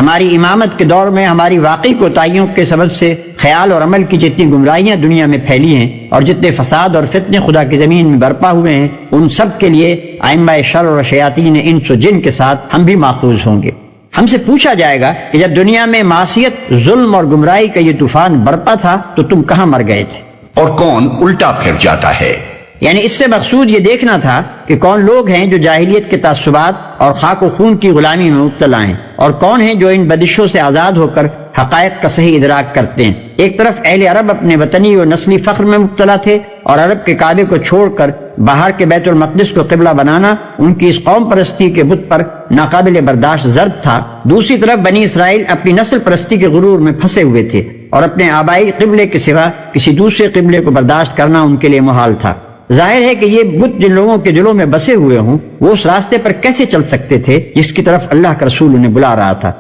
हमारी इमामत के दौर में हमारी वाकई कोताहियों के सबब से ख्याल और अमल की जितनी गुमराहियां दुनिया में फैली हैं और जितने फसाद और फितने खुदा की जमीन में बरपा हुए हैं, उन सब के लिए आइम्मा शर और शयातीन इंस व जिन के साथ हम भी माखूज होंगे। हमसे पूछा जाएगा कि जब दुनिया में मासियत, जुल्म और गुमराही का ये तूफान बरपा था तो तुम कहां मर गए थे? और कौन उल्टा फिर जाता है। यानी इससे मकसूद ये देखना था कि कौन लोग हैं जो जाहिलियत के तासुबात और खाको खून की गुलामी में मुब्तला हैं और कौन हैं जो इन बदिशों से आजाद होकर हकायक का सही इदराक करते हैं। एक तरफ अहले अरब अपने वतनी और नस्ली फख्र में मुब्तला थे और अरब के काबे को छोड़कर बाहर के बैतुल मक़दिस को क़िबला बनाना उनकी इस कौम परस्ती के बुत पर नाकाबिल बर्दाश्त ज़र्ब था। दूसरी तरफ बनी इसराइल अपनी नस्ल परस्ती के गुरूर में फंसे हुए थे और अपने आबाई क़िबले के सिवा किसी दूसरे क़िबले को बर्दाश्त करना उनके लिए मुहाल था। जाहिर है कि ये बुत जिन लोगों के दिलों में बसे हुए हों, वो उस रास्ते पर कैसे चल सकते थे जिसकी तरफ अल्लाह का रसूल उन्हें बुला रहा था।